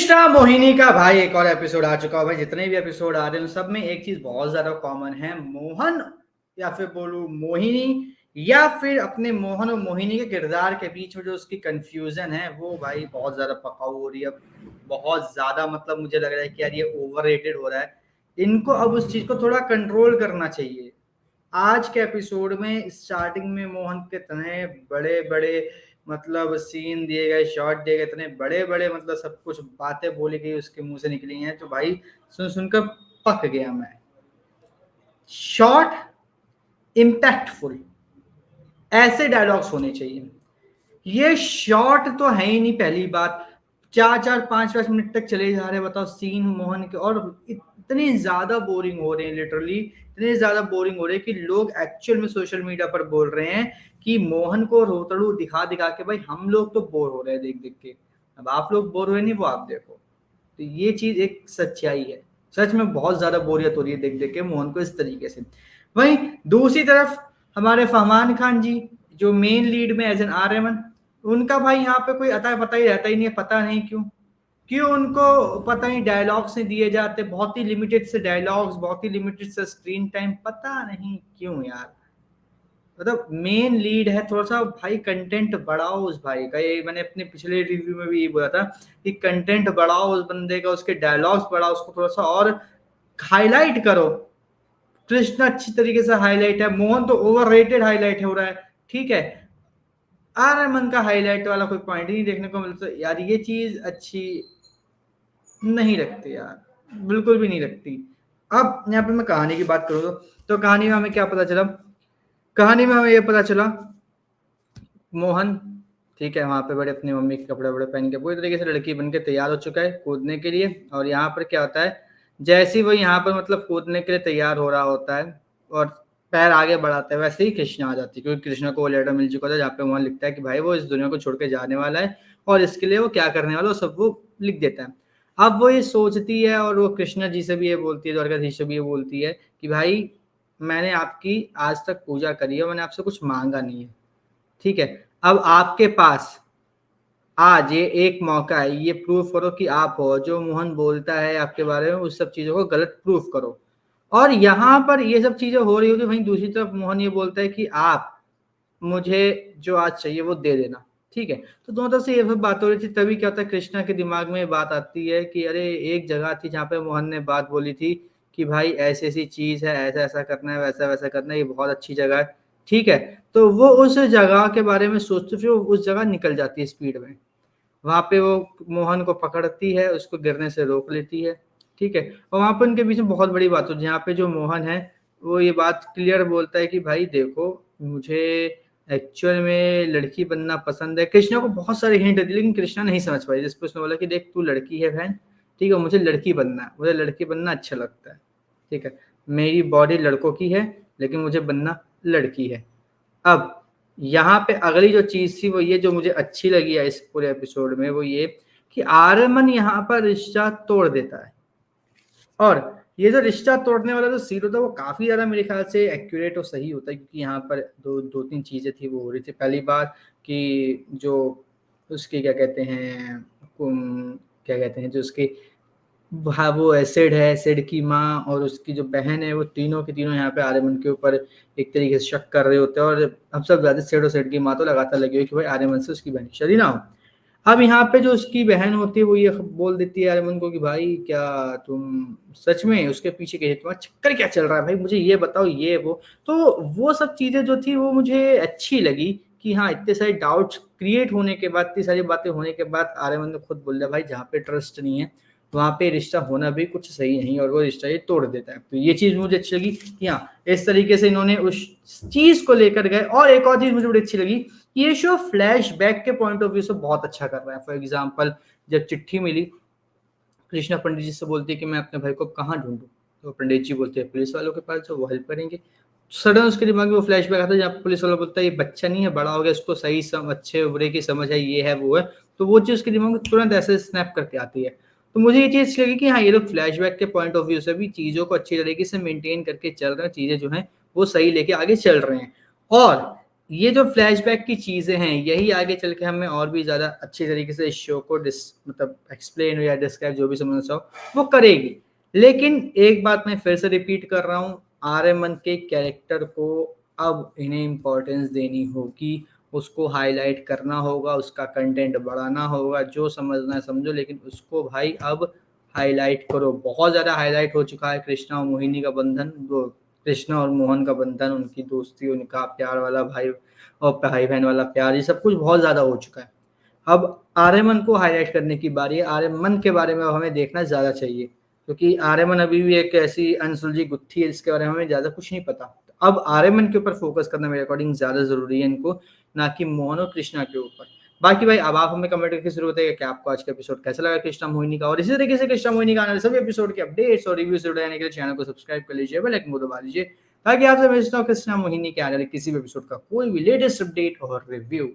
कृष्णा मोहिनी का भाई एक और एपिसोड आ चुका है भाई। जितने भी एपिसोड आ रहे हैं सब में एक चीज बहुत ज्यादा कॉमन है, मोहन या फिर बोलूं मोहिनी, या फिर अपने मोहन और मोहिनी के किरदार के बीच में जो उसकी कंफ्यूजन है वो भाई बहुत ज्यादा पकाऊ हो रही है। बहुत ज्यादा मतलब मुझे लग रहा है कि यार ये ओवररेटेड हो रहा है। इनको अब उस चीज को थोड़ा कंट्रोल करना चाहिए। आज के एपिसोड में स्टार्टिंग में मोहन के इतने बड़े बड़े मतलब सीन दिए गए, शॉट दिए गए, इतने बड़े बड़े मतलब सब कुछ बातें बोली गई उसके मुंह से निकली हैं, तो भाई सुन सुनकर पक गया मैं। शॉर्ट, इम्पैक्टफुल, ऐसे डायलॉग्स होने चाहिए। ये शॉर्ट तो है ही नहीं। पहली बात, 4 4 5 5 मिनट तक चले जा रहे हैं, बताओ सीन मोहन के, और इतने ज्यादा बोरिंग हो रहे हैं, लिटरली इतने ज्यादा बोरिंग हो रहे हैं कि लोग एक्चुअल में सोशल मीडिया पर बोल रहे हैं कि मोहन को रोतड़ू दिखा दिखा के भाई हम लोग तो बोर हो रहे हैं देख देख के। अब आप लोग बोर हुए नहीं, वो आप देखो। तो ये चीज एक सच्चाई है। सच में बहुत ज्यादा बोरियत हो रही है देख देख के मोहन को इस तरीके से। वहीं दूसरी तरफ हमारे फरमान खान जी, जो मेन लीड में एज एन आर्यमन, उनका भाई यहाँ पे कोई अता पता ही रहता ही नहीं है। पता नहीं क्यों क्यों उनको पता नहीं डायलॉग्स नहीं दिए जाते। बहुत ही लिमिटेड से डायलॉग्स, बहुत ही लिमिटेड से स्क्रीन टाइम, पता नहीं क्यों यार। मतलब मेन लीड है, थोड़ा सा भाई कंटेंट बढ़ाओ उस भाई का। ये मैंने अपने पिछले रिव्यू में भी ये बोला था कि कंटेंट बढ़ाओ उस बंदे का, उसके डायलॉग्स बढ़ाओ, उसको थोड़ा सा और हाईलाइट करो। कृष्ण अच्छी तरीके से हाईलाइट है, मोहन तो ओवररेटेड हाईलाइट हो रहा है, ठीक है। आर्यमन का हाईलाइट वाला कोई पॉइंट ही नहीं देखने को मिलता यार। ये चीज अच्छी नहीं लगती यार, बिल्कुल भी नहीं लगती। अब यहाँ पे मैं कहानी की बात करूँ तो कहानी में हमें क्या पता चला। कहानी में हमें ये पता चला, मोहन ठीक है वहां पे बड़े अपनी मम्मी के कपड़े वपड़े पहन के पूरी तरीके से लड़की बन के तैयार हो चुका है कूदने के लिए। और यहाँ पर क्या होता है, जैसे ही वो यहाँ पर मतलब कूदने के लिए तैयार हो रहा होता है और पैर आगे बढ़ाता है, वैसे ही कृष्णा आ जाती है, क्योंकि कृष्णा को वो लेटर मिल चुका था जहाँ पे मोहन लिखता है कि भाई वो इस दुनिया को छोड़ के जाने वाला है और इसके लिए वो क्या करने वाला है वो सब वो लिख देता है। अब वो ये सोचती है और वो कृष्णा जी से भी ये बोलती है, द्वारकाधीश से भी ये बोलती है कि भाई मैंने आपकी आज तक पूजा करी है, मैंने आपसे कुछ मांगा नहीं है, ठीक है। अब आपके पास आज ये एक मौका है, ये प्रूफ करो कि आप हो। जो मोहन बोलता है आपके बारे में उस सब चीजों को गलत प्रूफ करो। और यहाँ पर ये सब चीजें हो रही होती, वहीं दूसरी तरफ मोहन ये बोलता है कि आप मुझे जो आज चाहिए वो दे देना, ठीक है। तो दोनों तरफ से ये सब बात हो रही थी, तभी क्या होता है कृष्णा के दिमाग में बात आती है कि अरे एक जगह थी जहाँ पे मोहन ने बात बोली थी कि भाई ऐसी ऐसी चीज है, ऐसा ऐसा करना है, वैसा वैसा करना है, ये बहुत अच्छी जगह है, ठीक है। तो वो उस जगह के बारे में सोचते फिर वो उस जगह निकल जाती है स्पीड में। वहां पे वो मोहन को पकड़ती है, उसको गिरने से रोक लेती है, ठीक है। और वहां पर उनके बीच में बहुत बड़ी बात होती है, जहाँ पे जो मोहन है वो ये बात क्लियर बोलता है कि भाई देखो मुझे एक्चुअल में लड़की बनना पसंद है। कृष्णा को बहुत सारे हिंट दी लेकिन कृष्णा नहीं समझ पाई, जिसपे उसने बोला कि देख तू लड़की है बहन, ठीक है, मुझे लड़की बनना है, मुझे लड़की बनना अच्छा लगता है, ठीक है। मेरी बॉडी लड़कों की है लेकिन मुझे बनना लड़की है। अब यहाँ पे अगली जो चीज थी वो ये जो मुझे अच्छी लगी है इस पूरे एपिसोड में, वो ये कि आर्यमन यहाँ पर रिश्ता तोड़ देता है। और ये जो रिश्ता तोड़ने वाला जो सीन होता है वो काफी ज्यादा मेरे ख्याल से एक्यूरेट और सही होता है, क्योंकि यहाँ पर दो तीन चीजें थी वो हो रही थी। पहली बात कि जो उसकी क्या कहते हैं, क्या कहते हैं जो उसकी हाँ वो एसिड है, एसिड की माँ और उसकी जो बहन है, वो तीनों के तीनों यहाँ पे आर्यमन के ऊपर एक तरीके से शक कर रहे होते हैं। और अब सब ज्यादा सेड और सेड की माँ तो लगातार लगी हुई कि भाई आर्यमन से उसकी बहन शादी ना हो। अब यहाँ पे जो उसकी बहन होती है वो ये बोल देती है आर्यमन को कि भाई क्या तुम सच में उसके पीछे गए, तुम्हारा चक्कर क्या चल रहा है भाई, मुझे ये बताओ ये वो। तो वो सब चीजें जो थी वो मुझे अच्छी लगी कि हाँ इतने सारे डाउट्स क्रिएट होने के बाद, इतनी सारी बातें होने के बाद आर्यमन ने खुद बोल दिया भाई जहाँ पे ट्रस्ट नहीं है वहां पे रिश्ता होना भी कुछ सही नहीं, और वो रिश्ता ये तोड़ देता है। तो ये चीज मुझे अच्छी लगी कि हाँ इस तरीके से इन्होंने उस चीज को लेकर गए। और एक और चीज मुझे बड़ी अच्छी लगी, ये शो फ्लैशबैक के पॉइंट ऑफ व्यू से बहुत अच्छा कर रहा है। फॉर एग्जाम्पल जब चिट्ठी मिली, कृष्णा पंडित जी से बोलती है कि मैं अपने भाई को कहाँ ढूंढूं, तो पंडित जी बोलते हैं पुलिस वालों के पास जो वो हेल्प करेंगे। सडन उसके दिमाग में वो फ्लैशबैक आता है जहाँ पुलिस वाला बोलता है ये बच्चा नहीं है, बड़ा हो गया, इसको सही अच्छे बुरे की समझ है, ये है वो है। तो वो चीज उसके दिमाग में तुरंत ऐसे स्नैप करके आती है। तो मुझे ये चीज लगी कि हाँ ये लोग फ्लैशबैक के पॉइंट ऑफ व्यू से भी चीजों को अच्छी तरीके से मेंटेन करके चल रहे हैं, चीजें जो हैं वो सही लेके आगे चल रहे हैं। और ये जो फ्लैशबैक की चीज़ें हैं, यही आगे चल के हमें और भी ज़्यादा अच्छी तरीके से इस शो को मतलब एक्सप्लेन या डिस्क्राइब जो भी समझना चाहो, वो करेगी। लेकिन एक बात मैं फिर से रिपीट कर रहा हूँ, आर्यमन के कैरेक्टर को अब इन्हें इम्पोर्टेंस देनी होगी, उसको हाइलाइट करना होगा, उसका कंटेंट बढ़ाना होगा, जो समझना है समझो, लेकिन उसको भाई अब हाइलाइट करो। बहुत ज़्यादा हाइलाइट हो चुका है कृष्णा और मोहिनी का बंधन, वो कृष्णा और मोहन का बंधन, उनकी दोस्ती, उनका प्यार वाला भाई और भाई बहन वाला प्यार, ये सब कुछ बहुत ज़्यादा हो चुका है। अब आर्यमन को हाईलाइट करने की बारी है। आर्यमन के बारे में अब हमें देखना ज़्यादा चाहिए, क्योंकि आर्यमन अभी भी एक ऐसी अनसुलझी गुत्थी है जिसके बारे में हमें ज़्यादा कुछ नहीं पता। अब आर्यमन के ऊपर फोकस करना मेरे अकॉर्डिंग ज़्यादा ज़रूरी है इनको, ना कि मोहन और कृष्णा के ऊपर। बाकी भाई अब आप हमें कमेंट करके ज़रूर बताइए कि आपको आज का एपिसोड कैसा लगा कृष्णा मोहिनी का, और इसी तरीके से कृष्णा मोहिनी का आने वाले सभी एपिसोड के अपडेट्स और रिव्यूज रहने के लिए चैनल को सब्सक्राइब कर लीजिए, बेल आइकन को दबा लीजिए, ताकि आपसे मिलता हूं कृष्णा मोहिनी के आने वाले किसी भी एपिसोड का कोई भी लेटेस्ट अपडेट और रिव्यू।